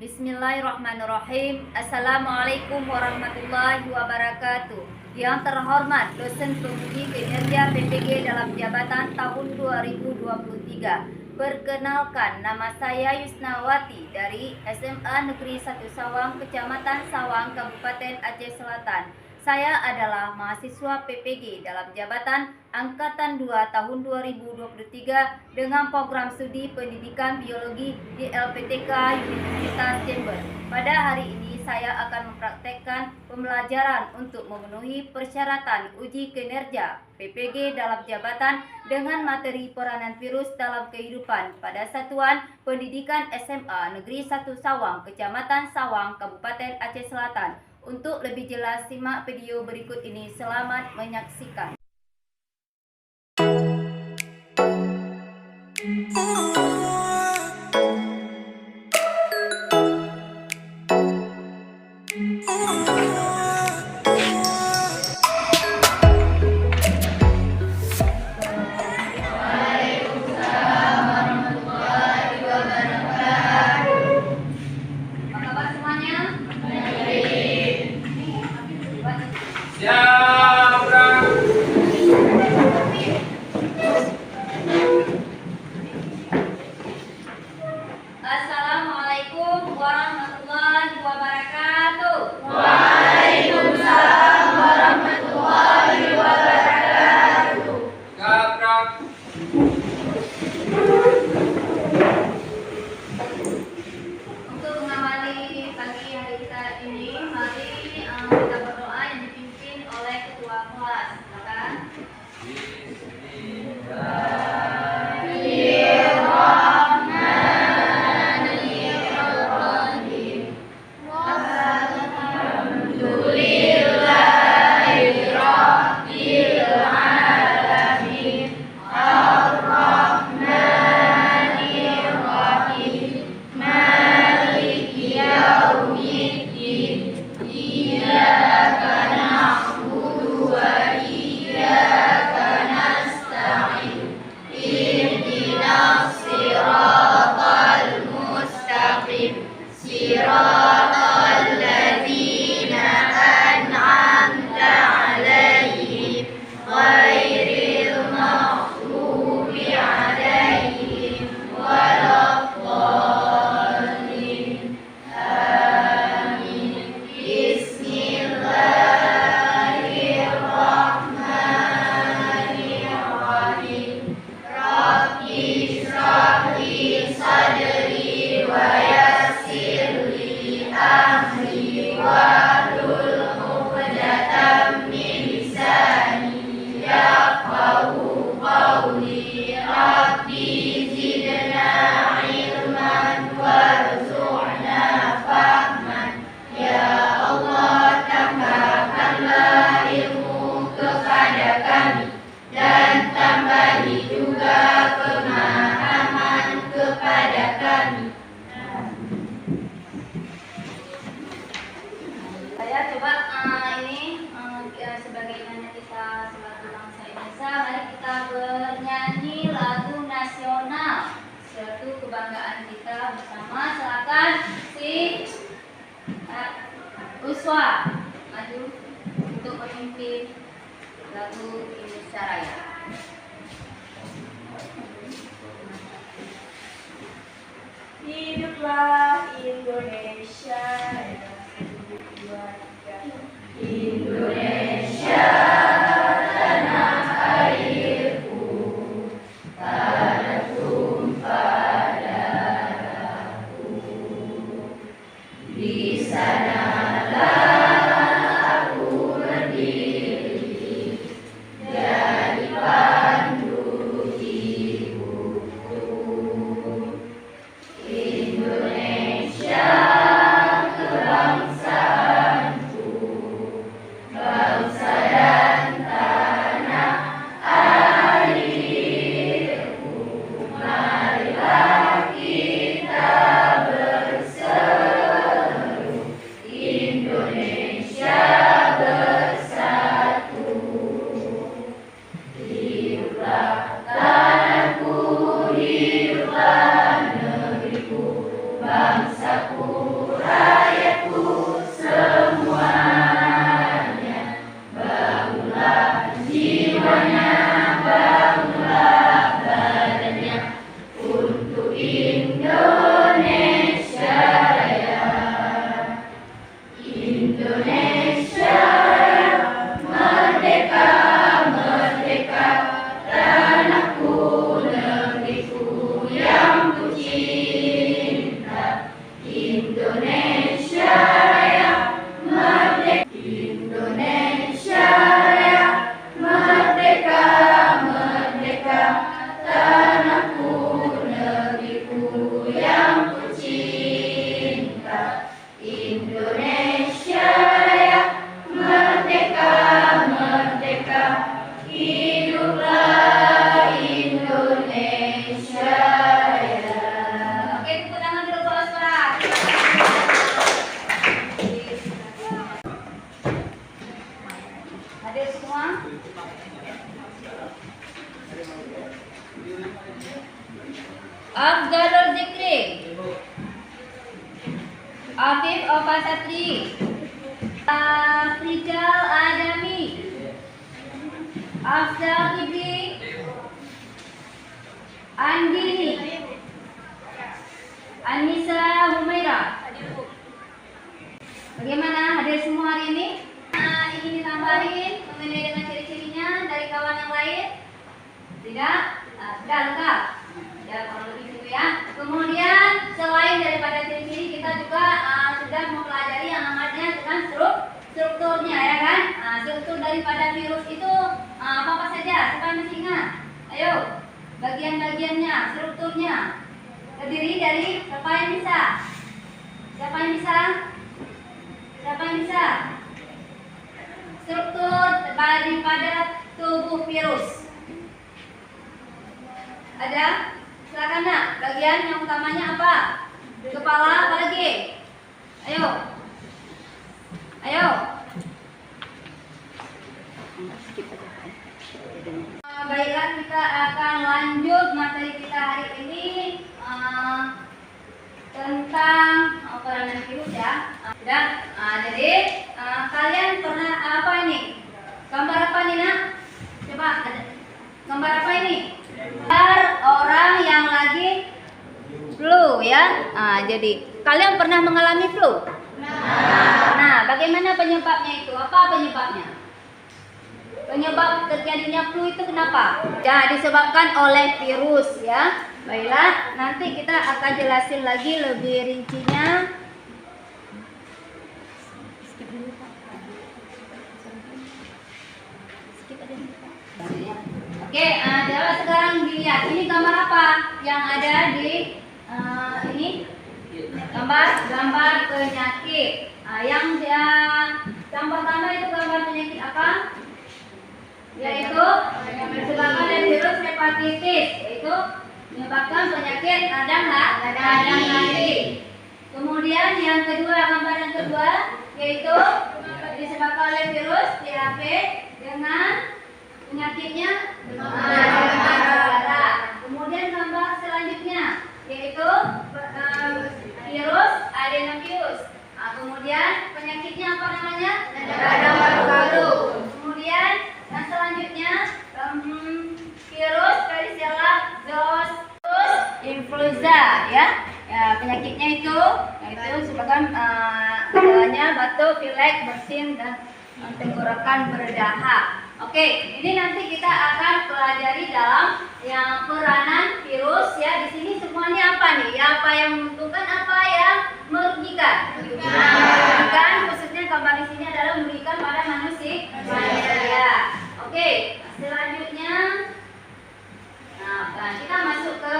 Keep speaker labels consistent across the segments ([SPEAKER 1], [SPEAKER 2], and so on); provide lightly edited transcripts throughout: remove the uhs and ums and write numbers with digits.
[SPEAKER 1] Bismillahirrahmanirrahim. Assalamualaikum warahmatullahi wabarakatuh. Yang terhormat dosen penguji kinerja PPG dalam jabatan tahun 2023. Perkenalkan, nama saya Yusnawati dari SMA Negeri 1 Sawang, Kecamatan Sawang, Kabupaten Aceh Selatan. Saya adalah mahasiswa PPG dalam jabatan Angkatan 2 tahun 2023 dengan program studi pendidikan biologi di LPTK Universitas Jember. Pada hari ini saya akan mempraktekkan pembelajaran untuk memenuhi persyaratan uji kinerja PPG dalam jabatan dengan materi peranan virus dalam kehidupan pada Satuan Pendidikan SMA Negeri 1 Sawang, Kecamatan Sawang, Kabupaten Aceh Selatan. Untuk lebih jelas, simak video berikut ini. Selamat menyaksikan. Assalamualaikum warahmatullahi wabarakatuh.
[SPEAKER 2] Waalaikumsalam warahmatullahi wabarakatuh.
[SPEAKER 3] Gabrak.
[SPEAKER 1] Untuk mengawali pagi hari kita ini, mari kita berdoa yang dipimpin oleh ketua kelas. Silakan. Saya coba sebagaimana kita sebagai bangsa Indonesia, mari kita bernyanyi lagu nasional, suatu kebanggaan kita bersama. Silakan si Uswa maju untuk memimpin lagu Indonesia Raya.
[SPEAKER 2] Hiduplah Indonesia. Indonesia, tanah airku, tanah tumpah darahku. Di sanalah aku berdiri, jadi pandu ibuku. Indonesia. Indonesia Raya, merdeka, merdeka, hiduplah Indonesia Raya.
[SPEAKER 1] Oke, tepuk tangan dulu Pak Oswara. Hadir semua? Afdalul Zikri, Afif Opasatri, Rijal Adami, Afzal Ibni, Andini, Anissa Humaira. Bagaimana hadir semua hari ini? Ingin ditambahin mengenai dengan ciri-cirinya dari kawan yang lain? Tidak? Sudah lengkap. Ya, kalau lebih gitu ya. Kemudian selain daripada ciri-ciri, kita juga sudah mempelajari yang namanya dengan strukturnya, ya kan? Struktur daripada virus itu apa saja? Siapa yang masih ingat? Ayo, bagian-bagiannya, strukturnya terdiri dari siapa yang bisa? Siapa yang bisa? Siapa yang bisa? Struktur daripada tubuh virus. Ada? Silakan nak. Bagian yang utamanya apa? Kepala, apa lagi? Ayo. Ayo. Baiklah, kita akan lanjut materi kita hari ini tentang peranan virus ya. Sudah. Jadi kalian pernah apa ini? Gambar apa nih nak? Coba ada. Gambar apa ini? Gambar orang yang lagi flu ya. Jadi kalian pernah mengalami flu? Nah, bagaimana penyebabnya itu? Apa penyebabnya? Penyebab terjadinya flu itu kenapa? Ya, disebabkan oleh virus ya. Baiklah, nanti kita akan jelasin lagi lebih rincinya. Oke, coba sekarang dilihat. Ini gambar apa yang ada di ini? Gambar penyakit. Yang pertama itu gambar penyakit apa? Yaitu disebabkan oleh virus hepatitis, yaitu menyebabkan penyakit radang nanti. Kemudian yang kedua, gambar yang kedua yaitu disebabkan oleh virus THP dengan penyakitnya demam berdarah. Kemudian gambar selanjutnya yaitu virus adenovirus. Kemudian penyakitnya apa namanya? Radang paru-paru. Kemudian yang selanjutnya virus varicella zoster influenza ya. Penyakitnya itu disebabkan gejalanya batuk, pilek, bersin dan tenggorokan berdahak. Oke, ini nanti kita akan pelajari dalam yang peranan virus ya. Di sini semuanya apa nih? Ya, apa yang menguntungkan, apa yang merugikan? Merugikan, khususnya gambar di sini adalah merugikan pada manusia. Oke, selanjutnya kita masuk ke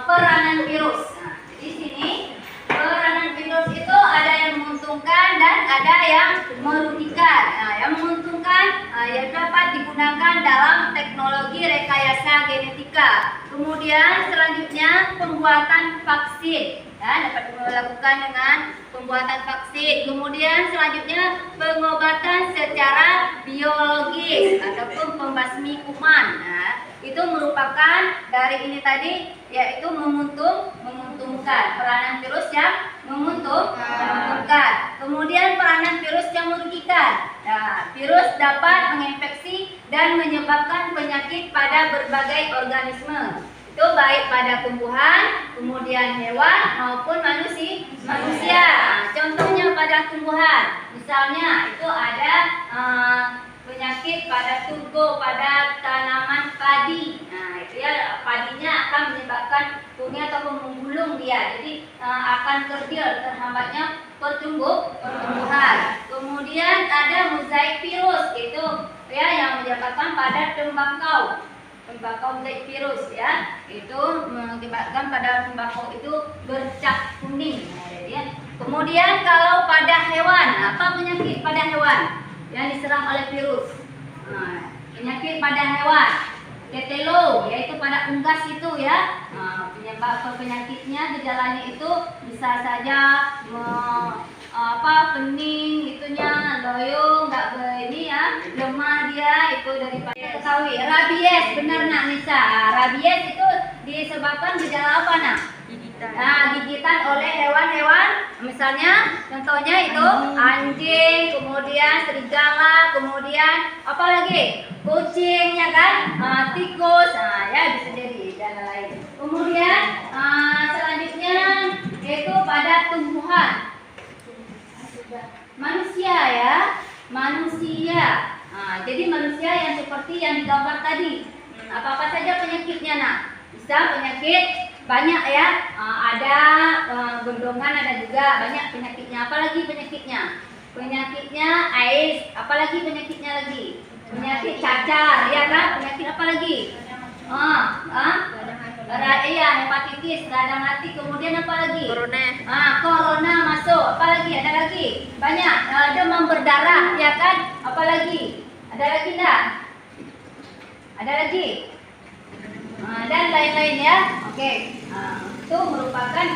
[SPEAKER 1] peranan virus. Di sini peranan virus itu ada yang menguntungkan dan ada yang merugikan. Yang menguntungkan yang dapat digunakan dalam teknologi rekayasa genetika. Kemudian selanjutnya pembuatan vaksin. Dapat dilakukan dengan pembuatan vaksin. Kemudian selanjutnya pengobatan secara biologis ataupun pembasmi kuman. Itu merupakan dari ini tadi yaitu menguntungkan. Peranan virus yang menguntungkan. Kemudian peranan virus yang merugikan. Virus dapat menginfeksi dan menyebabkan penyakit pada berbagai organisme. Itu baik pada tumbuhan, kemudian hewan maupun manusia. Contohnya pada tumbuhan, misalnya itu ada penyakit pada turgo pada tanaman padi. Itu ya, padinya akan menyebabkan punggungnya ataupun menggulung dia. Jadi akan kerdil, terhambatnya pertumbuhan. Kemudian ada mozaik virus, itu ya yang menyebabkan pada tembakau mozaik virus ya. Itu mengakibatkan pada tembakau itu bercak kuning. Jadi Kemudian kalau pada hewan, apa penyakit pada hewan yang diserang oleh virus? Nah, penyakit pada hewan, tetelo, yaitu pada unggas itu ya. Nah, penyebab penyakitnya gejalanya itu bisa saja pening itunya, loyo, nggak ini ya, lemah dia itu daripada ketahui. Rabies, benar nak Nisa. Rabies itu disebabkan gejala apa nak? Gigitan oleh hewan-hewan, misalnya contohnya itu anjing, kemudian serigala, kemudian apa lagi? Kucing ya kan? Tikus, ya bisa jadi dan lain. Kemudian selanjutnya yaitu pada tumbuhan. Manusia ya, manusia. Jadi manusia yang seperti yang digambar tadi. Apa-apa saja penyakitnya nak? Bisa penyakit banyak ya, ada gondongan, ada juga banyak penyakitnya. Apalagi penyakitnya? Penyakitnya AIDS. Apalagi penyakitnya lagi? Penyakit cacar, ya kan? Penyakit apa lagi? Iya, hepatitis, radang hati. Kemudian apa lagi? Corona masuk. Apa lagi? Ada lagi? Banyak. Demam berdarah, ya kan? Apa lagi? Ada lagi enggak? Ada lagi? Dan lain-lain ya. Oke. Itu merupakan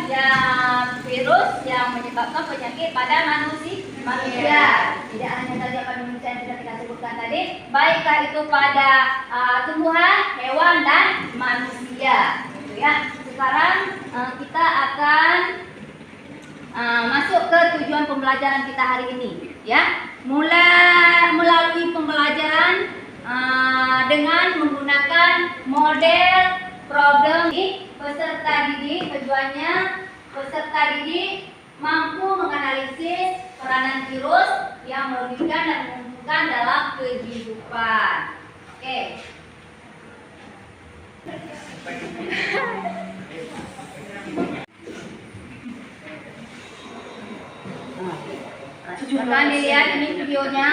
[SPEAKER 1] virus yang menyebabkan penyakit pada manusia. Tidak hanya saja pada manusia yang sudah kita sebutkan tadi, baiklah itu pada tumbuhan, hewan dan manusia. Gitu ya. Sekarang kita akan masuk ke tujuan pembelajaran kita hari ini, ya. Melalui pembelajaran dengan menggunakan model problem peserta didik. Tujuannya peserta didik mampu menganalisis peranan virus yang merugikan dan menguntungkan dalam kehidupan. Oke. Akan dilihat ini videonya.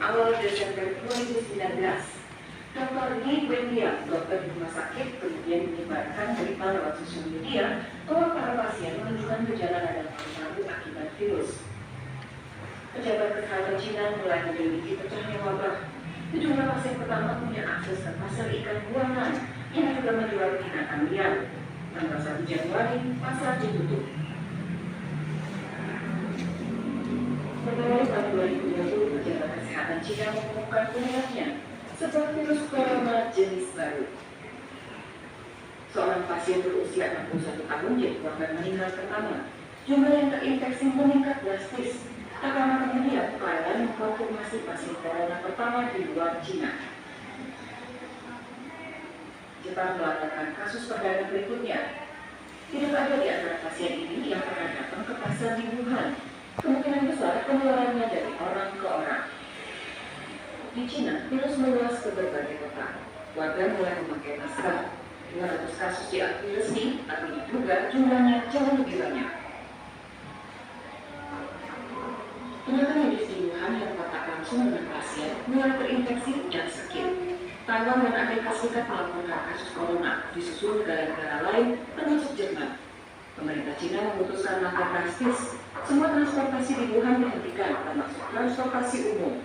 [SPEAKER 3] Awal Desember 2019. Dr. Ni Wendia, dokter di rumah sakit, kemudian menyebarkan berita lewat sosial media bahwa para pasien menunjukkan gejala radang paru-paru akibat virus. Pejabat kesehatan Cina mulai menyelidiki pecahnya wabah. Sejumlah pasien pertama punya akses ke pasar ikan buangan yang juga menjual binatang liar. Tanggal 1 Januari, pasar ditutup. Februari tahun 2020, pejabat kesehatan Cina mengumumkan penyebabnya sebuah virus corona jenis baru. Seorang pasien berusia 61 tahun jadi korban meninggal pertama. Jumlah yang terinfeksi meningkat drastis. Tak lama kemudian, Thailand mengkonfirmasi pasien corona pertama di luar Cina. Jepang melaporkan kasus perdana berikutnya. Tidak ada di antara pasien ini yang pernah datang ke pasar di Wuhan. Kemungkinan besar penularannya dari orang ke orang. Di Cina, virus meluas ke berbagai kota. Warga mulai memakai masker. 200 kasus diakui resmi, tapi diduga jumlahnya jauh lebih banyak. Tenaga medis di Wuhan yang kontak langsung dengan pasien mulai terinfeksi dan sakit. Taiwan dan Amerika Serikat melaporkan kasus corona, disusul negara-negara lain termasuk Jerman. Pemerintah Cina memutuskan langkah drastis. Semua transportasi di Wuhan dihentikan, termasuk transportasi umum.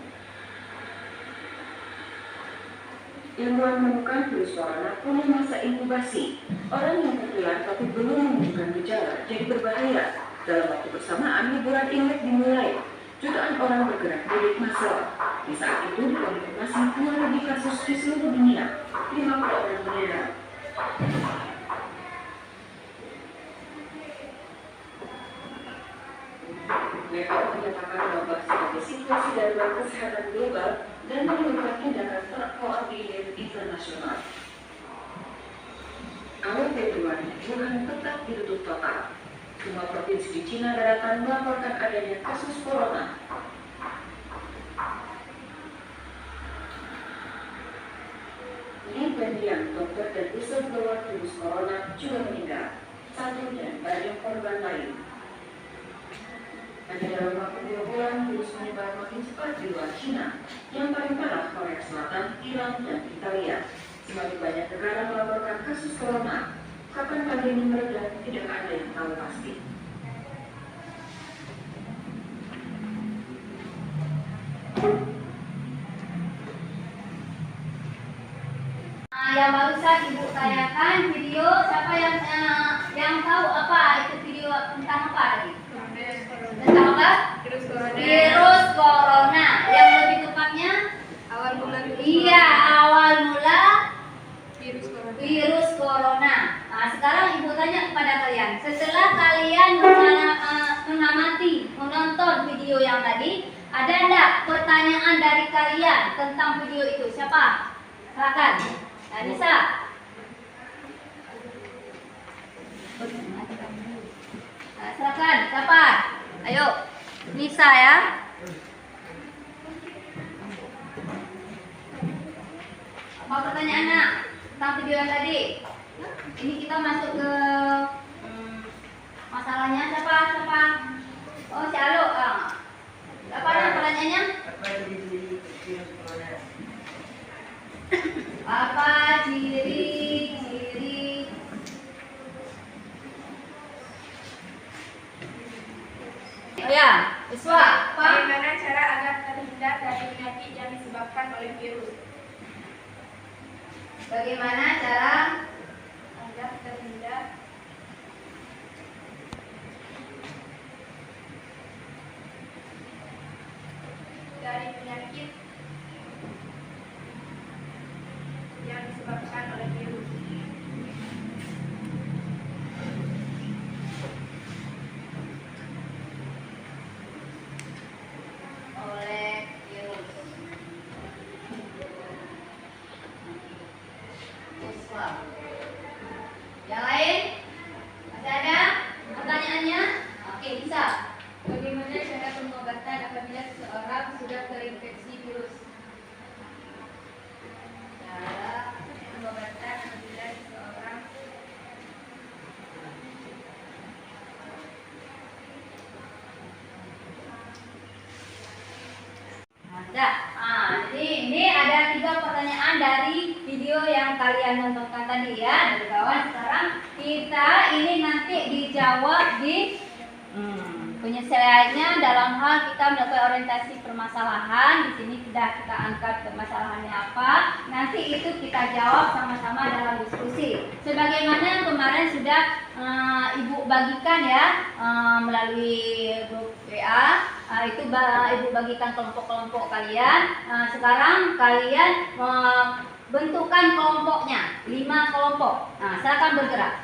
[SPEAKER 3] Ilmuwan menemukan virus corona punya masa inkubasi. Orang yang tertular tapi belum menunjukkan gejala jadi berbahaya. Dalam waktu bersamaan, liburan Imlek dimulai. Jutaan orang bergerak mudik massal. Di saat itu dikonfirmasi 2 lebih kasus di seluruh dunia. 50 orang meninggal. WHO menyatakan wabah sebagai situasi darurat kesehatan global dan memerlukan tindakan terkoordinir internasional. Awal Februari, Wuhan tetap ditutup total. Semua provinsi di Cina daratan melaporkan adanya kasus corona. Li Wenliang, dokter dan whistleblower virus corona, juga meninggal. Satunya banyak korban lain. Hanya dalam waktu 2 bulan, virus menyebar makin cepat di luar Cina. Yang paling parah Korea Selatan, Iran, dan Italia. Semakin banyak negara melaporkan kasus corona. Kapan pagi ini mereda, tidak ada yang tahu pasti.
[SPEAKER 1] Yang barusan ibu tanyakan video siapa yang tahu apa itu video tentang apa tadi? Tentang apa? Virus corona. Yang lebih tepatnya
[SPEAKER 2] Awal mula
[SPEAKER 1] iya awal mula
[SPEAKER 2] virus corona.
[SPEAKER 1] Nah, sekarang ibu tanya kepada kalian, setelah kalian mengamati, menonton video yang tadi, ada enggak pertanyaan dari kalian tentang video itu? Siapa? Silakan. Nisa. Nah, silakan. Siapa? Ayo. Nisa ya. Apa pertanyaannya tentang video yang tadi? Ini kita masuk ke masalahnya. Siapa? Oh, si Alo. Apa yang pertanyaannya? Apa ciri-ciri oh ya, Iswa, apa?
[SPEAKER 2] Bagaimana cara agar terhindar dari penyakit yang disebabkan oleh virus?
[SPEAKER 1] Bagaimana cara
[SPEAKER 2] Agar terhindar dari penyakit yang disebabkan oleh virus.
[SPEAKER 1] oleh virus? Iswa. Yang lain? Masih ada pertanyaannya? Oke, bisa.
[SPEAKER 2] Bagaimana cara pengobatan apabila seseorang sudah terinfeksi virus?
[SPEAKER 1] Cara
[SPEAKER 2] Pengobatan apabila seseorang
[SPEAKER 1] ada. Jadi ini ada 3 pertanyaan dari video yang kalian nontonkan tadi ya, dari kawan. Sekarang kita ini nanti dijawab di penyelesaiannya dalam hal kita melakukan orientasi permasalahan. Di sini sudah kita angkat permasalahannya apa. Nanti itu kita jawab sama-sama dalam diskusi. Sebagaimana kemarin sudah ibu bagikan ya melalui grup WA. Itu ibu bagikan kelompok-kelompok kalian. Sekarang kalian bentukan kelompoknya 5 kelompok. Nah, silakan bergerak.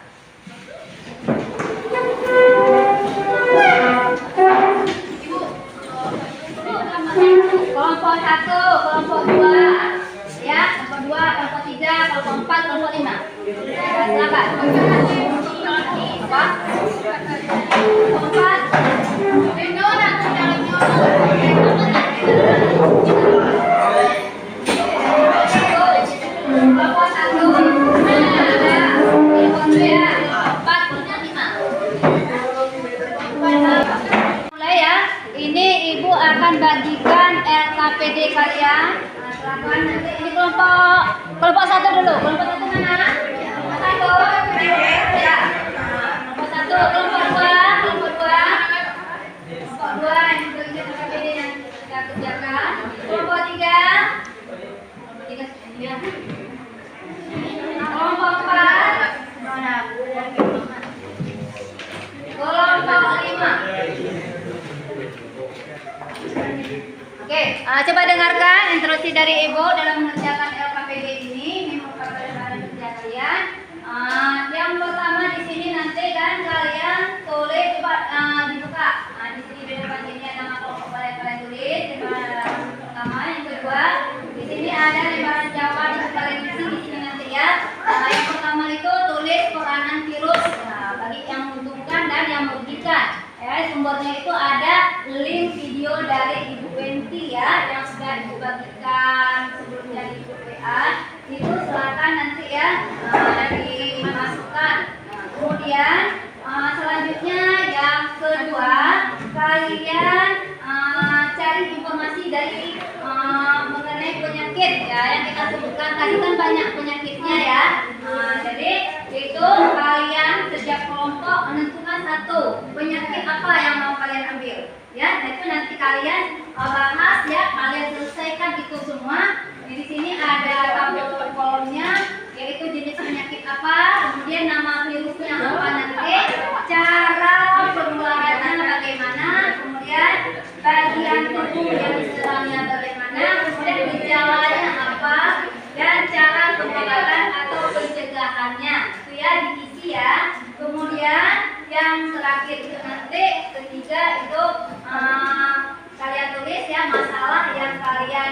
[SPEAKER 1] Kelompok 1, kelompok 2, ya, kelompok 2, kelompok 3, kelompok 4, kelompok 5. Silakan. Apa? Kelompok 1, mulai ya. Ini ibu akan bagikan LKPD kalian. Nah, silakan nanti ini kelompok 1 dulu. Kelompok 1 mana? Satu. Ya. Kelompok 1, kelompok 2, kelompok 2. Kelompok 2 ini bagian LKPD yang kita kerjakan. Kelompok 3. Kelompok 3 ya. Kelompok 4. Mana? Kelompok 5. Oke, coba dengarkan instruksi dari Ibu dalam mengerjakan LKPD ini. Ini merupakan bahan kerja kalian. Yang pertama di sini nanti kan kalian tulis coba dibuka. Di sini di depan sini ada nama kelompok kalian tulis. Yang pertama, yang kedua di sini ada lembaran jawaban kalian isi di sini nanti ya. Yang pertama itu tulis peranan virus. Bagi yang menguntungkan dan yang merugikan. Ya, sumbernya itu ada link video dari Ibu Wenti ya yang sudah Ibu bagikan sebelumnya di grup WA. Itu silakan nanti ya dimasukkan. Kemudian selanjutnya yang kedua kalian cari informasi dari mengenai penyakit ya yang kita sebutkan tadi kan banyak penyakitnya ya. Jadi itu kalian kalian bahas ya, kalian selesaikan itu semua. Di sini ada tabel kolomnya, yaitu jenis penyakit apa, kemudian nama virusnya apa nanti, cara penularannya bagaimana, kemudian bagian tubuh yang diserangnya bagaimana, kemudian gejalanya apa, dan cara pengobatan atau pencegahannya. Itu ya diisi ya. Kemudian yang terakhir itu nanti ketiga itu kalian tulis ya masalah yang kalian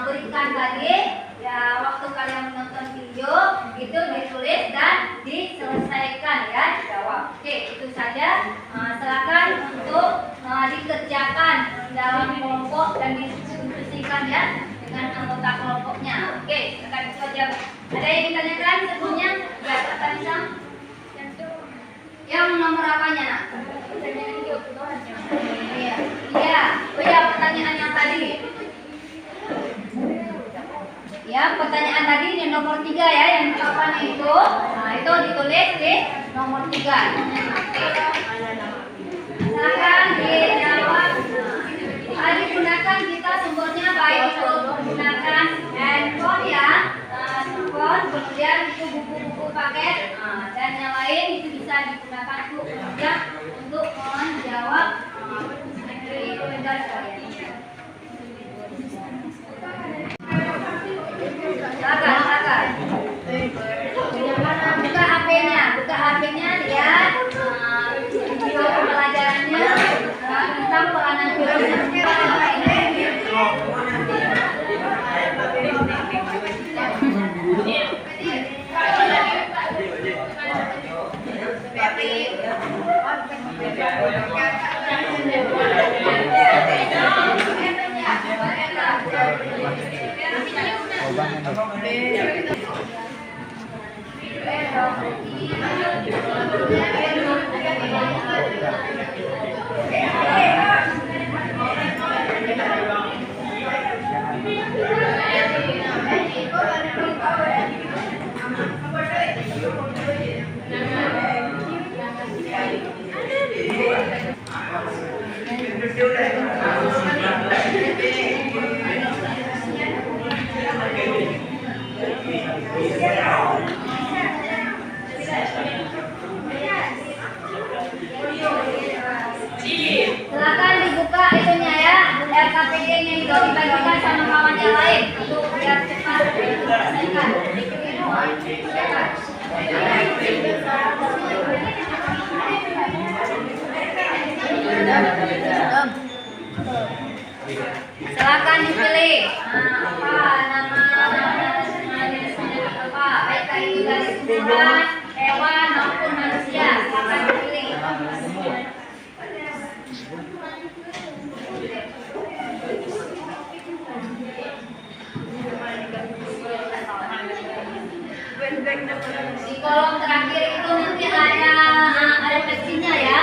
[SPEAKER 1] berikan tadi ya waktu kalian menonton video itu ditulis dan diselesaikan ya, dijawab. Oke, itu saja. Silakan untuk dikerjakan dalam kelompok dan didiskusikan ya dengan anggota kelompoknya. Oke, silakan itu saja. Ada yang ditanyakan sebelumnya? Ya, Kak Nisa. Yang nomor apanya nak? Iya, iya. Oh ya, pertanyaan yang tadi. Ya, pertanyaan tadi yang nomor 3 ya, yang jawabannya itu. Nah, itu ditulis di nomor 3. Silakan dijawab. Digunakan kita sumbernya baik itu menggunakan handphone ya, smartphone, kemudian itu buku-buku paket, dan yang lain itu bisa digunakan untuk menjawab tugas kalian. Silakan. Buka HP-nya, lihat video pembelajarannya tentang peranan virus. Silakan dibuka itunya ya, RKPD-nya itu dibagikan sama kawan yang lain untuk biar cepat diselesaikan. Silakan dipilih apa apa, baik itu dari tumbuhan, hewan maupun manusia. Silakan dipilih. Di kolom terakhir itu nanti ada teksnya ya,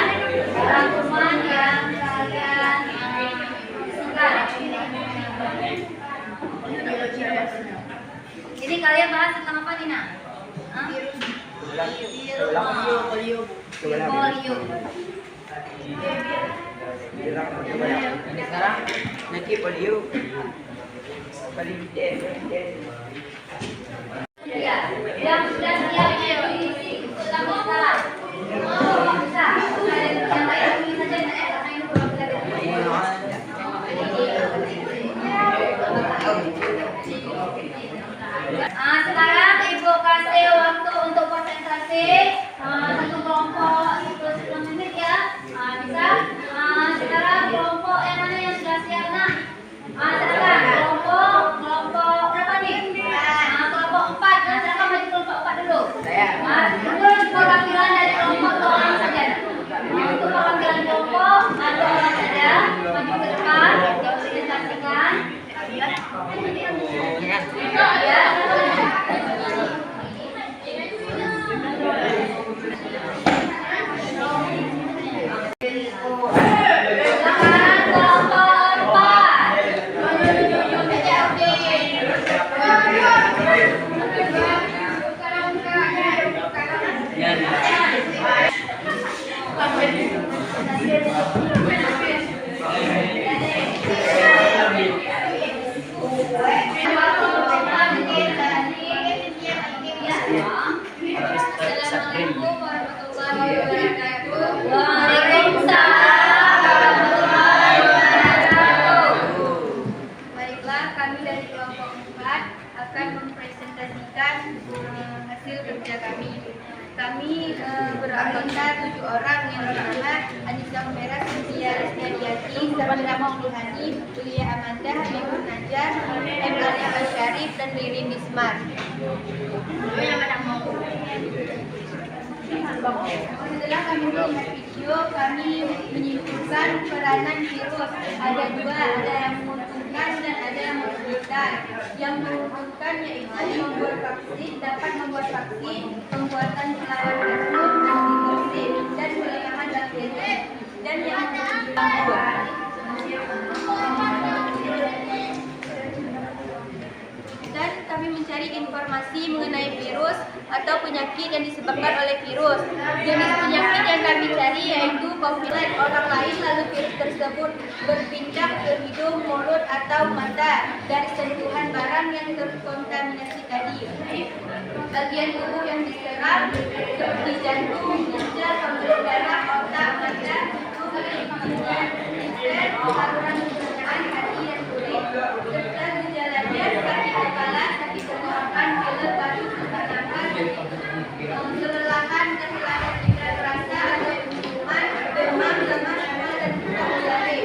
[SPEAKER 1] rangkuman yang kalian suka. Ini kalian bahas tentang apa nih nak? Polio.
[SPEAKER 4] Ini sekarang nanti polio.
[SPEAKER 1] Ya, yang sudah siap diisi ikut anggota. Oh, bisa. Yang lain tulis saja karena ini belum sekarang Ibu kasih waktu untuk konsentrasi satu kelompok 10 menit ya. Bisa. Sekarang kelompok yang mana yang sudah siap nak? Silakan kelompok berapa nih?
[SPEAKER 2] Sabila Maulihani, Julia Amanda, Habibur Najar, Emalia Asyarif, dan Riri Bismar. Setelah kami melihat video, kami menyimpulkan peranan virus. Ada dua, ada yang menguntungkan dan ada yang merugikan. Yang menguntungkan yaitu dapat membuat vaksin, pembuatan pelawan virus, antivirus, dan pelemahan bakteri. Dan yang merugikan dan kami mencari informasi mengenai virus atau penyakit yang disebabkan oleh virus. Jenis penyakit yang kami cari yaitu COVID. Orang lain lalu virus tersebut berpindah ke hidung, mulut, atau mata dari sentuhan barang yang terkontaminasi tadi. Bagian tubuh yang diserang seperti jantung, ginjal, pembuluh darah, otak, mata, saluran pencernaan, hati, dan kulit, serta gejalanya sakit kepala, sakit tenggorokan, pilek, batuk, sesak napas, kelelahan, kehilangan indera rasa atau penciuman, demam, lemas, mual, dan diare.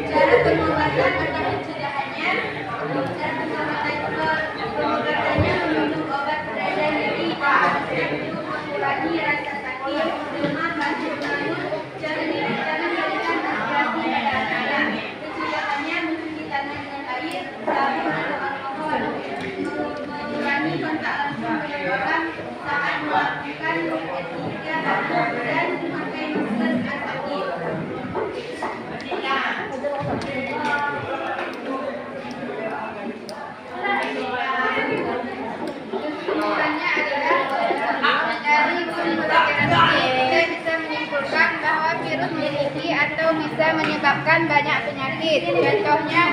[SPEAKER 2] Cara pengobatan atau pencegahannya, pengobatannya meminum obat pereda nyeri, untuk mengurangi rasa sakit, demam, batuk, mulut, jangan dilakukan aspirasi pada anak. Pencegahannya mencuci tangan dengan air, sabun atau alkohol, mengurangi kontak langsung dengan orang saat melakukan etika dan memakai masker N95. Kesimpulannya adalah dari pembelajaran kita bisa menyimpulkan bahwa virus memiliki atau bisa menyebabkan banyak penyakit. Contohnya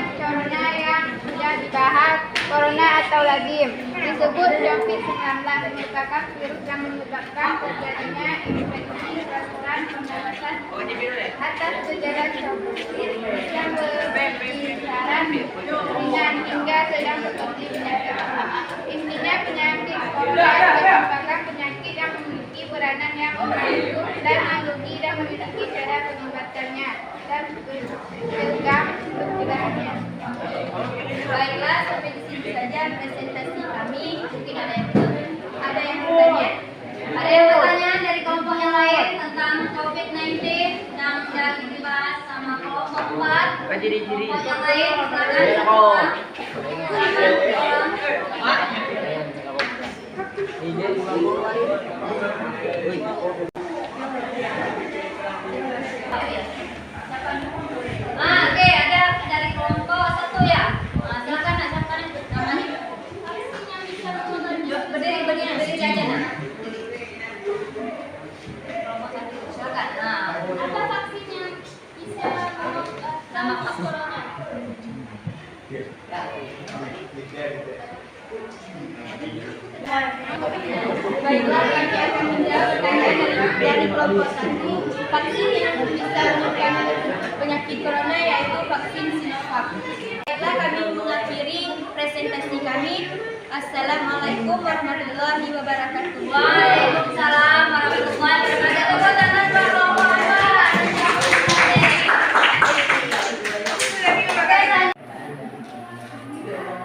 [SPEAKER 2] yang sudah dibahas, corona atau lazim. Disebut COVID-19 merupakan virus yang menyebabkan terjadinya infeksi saluran pernafasan atas gejala COVID yang berkisaran ringan hingga sedang seperti penyakit. Intinya penyakit corona merupakan penyakit yang memiliki peranan yang menentu dan analogi dan memiliki cara pengobatannya dan program pencegahannya. Baiklah, sampai di sini saja presentasi kami. Mungkin ada yang bertanya?
[SPEAKER 1] Ada yang pertanyaan dari kelompok yang lain tentang COVID-19 yang sudah dibahas sama kelompok 4?
[SPEAKER 4] Ciri-ciri.
[SPEAKER 1] Kelompok yang lain, silakan. Oke, ada dari kelompok 1 ya. Silakan nak siapa namanya? Berdiri aja nak. Kelompok 1, silakan.
[SPEAKER 2] Apa vaksinnya? Bisa
[SPEAKER 1] Nama corona.
[SPEAKER 2] Baiklah, kami akan menjawab pertanyaan dari kelompok 1. Vaksin yang bisa menyebabkan penyakit corona yaitu vaksin Sinovac. Baiklah, kami mengakhiri presentasi kami. Assalamualaikum warahmatullahi wabarakatuh.
[SPEAKER 1] Waalaikumsalam warahmatullahi wabarakatuh. Tangan kelompok 4.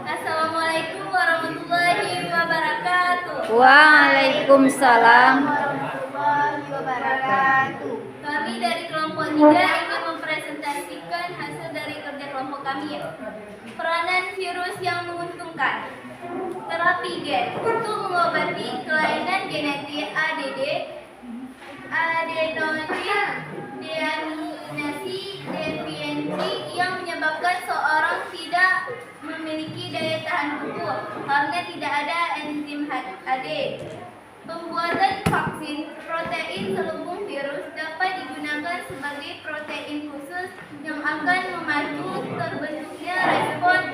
[SPEAKER 1] Assalamualaikum warahmatullahi wabarakatuh. Waalaikumsalam
[SPEAKER 2] warahmatullahi wabarakatuh.
[SPEAKER 1] Kami dari kelompok 3 ingin mempresentasikan hasil dari kerja kelompok kami ya. Peranan virus yang menguntungkan. Terapi gen untuk mengobati kelainan genetik ADD, adenosin deaminasi deficiency yang menyebabkan seorang tidak memiliki daya tahan tubuh karena tidak ada enzim AD. Pembuatan vaksin protein selubung virus dapat digunakan sebagai protein khusus yang akan memacu terbentuknya respon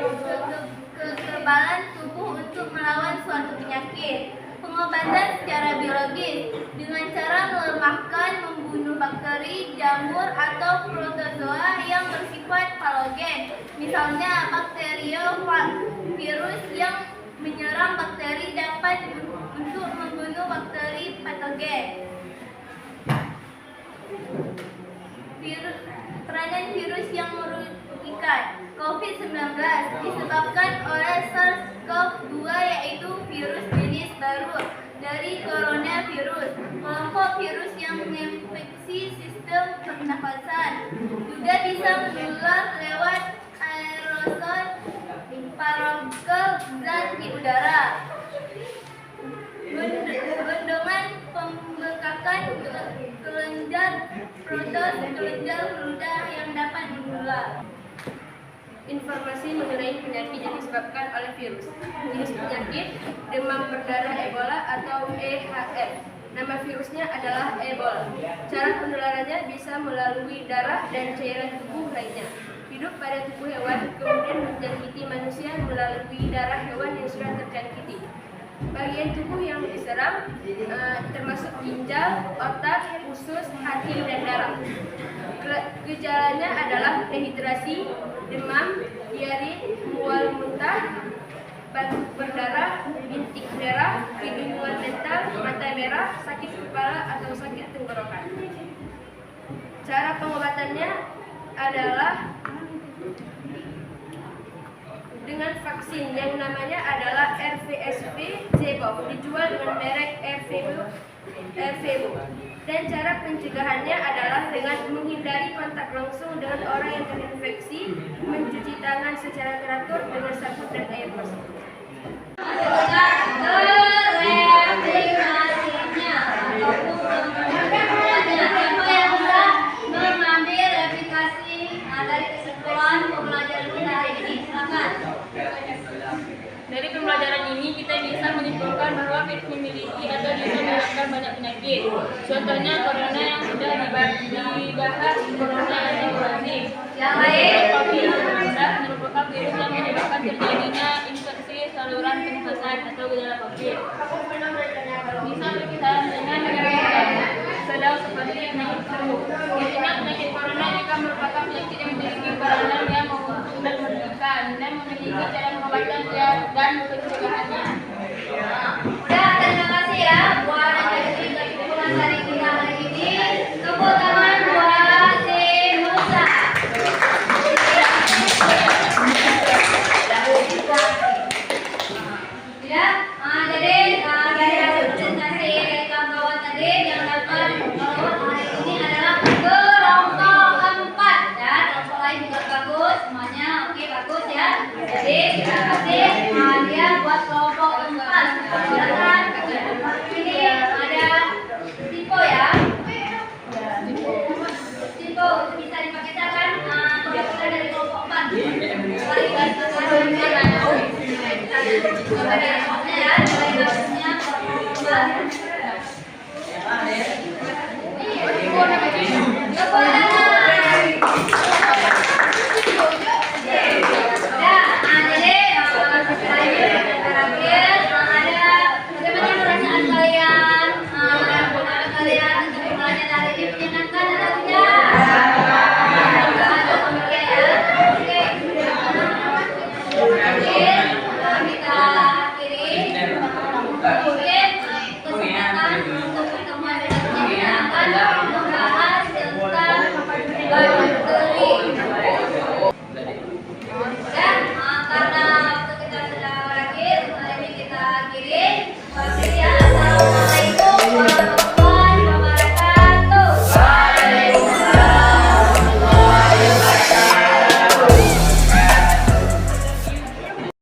[SPEAKER 1] kekebalan tubuh untuk melawan suatu penyakit. Pengobatan secara biologis dengan cara melemahkan, membunuh bakteri, jamur, atau protozoa yang bersifat patogen. Misalnya bakteriovirus yang menyerang bakteri dapat untuk membunuh bakteri patogen. Peranan virus yang menyebabkan. COVID-19 disebabkan oleh SARS-CoV-2 yaitu virus jenis baru dari coronavirus, kelompok virus yang menginfeksi sistem pernafasan. Juga bisa menular lewat aerosol, partikel zat di udara. Bendungan pembekakan kelenjar protos, kelenjar ludah yang dapat menular.
[SPEAKER 2] Informasi mengenai penyakit yang disebabkan oleh virus. Jenis penyakit demam berdarah Ebola atau EHF. Nama virusnya adalah Ebola. Cara penularannya bisa melalui darah dan cairan tubuh lainnya. Hidup pada tubuh hewan, kemudian menjangkiti manusia melalui darah hewan yang sudah terjangkiti. Bagian tubuh yang diserang termasuk ginjal, otak, usus, hati, dan darah. Gejalanya adalah dehidrasi, demam, diare, mual muntah, batuk berdarah, bintik darah, kebingungan mental, mata merah, sakit kepala atau sakit tenggorokan. Cara pengobatannya adalah dengan vaksin yang namanya adalah RVSV Zebov, dijual dengan merek RVO. Dan cara pencegahannya adalah dengan menghindari kontak langsung dengan orang yang terinfeksi, mencuci tangan secara teratur dengan sabun dan air bersih.
[SPEAKER 1] Mengambil aplikasi dari kesimpulan pembelajaran kita hari ini. Silakan.
[SPEAKER 5] Dari pembelajaran ini kita bisa menyimpulkan bahwa virus memiliki atau bisa menyebabkan banyak penyakit. Contohnya corona yang sudah dibahas, corona yang lazim.
[SPEAKER 1] Yang lain.
[SPEAKER 5] COVID-19 merupakan virus yang menyebabkan terjadinya infeksi saluran pernafasan atau gejala COVID. Bisa berkisar dengan negara sedang seperti penyakit flu. Intinya penyakit corona juga merupakan penyakit yang memiliki peranan yang menguntungkan dan memiliki cara pengobatan dan pencegahan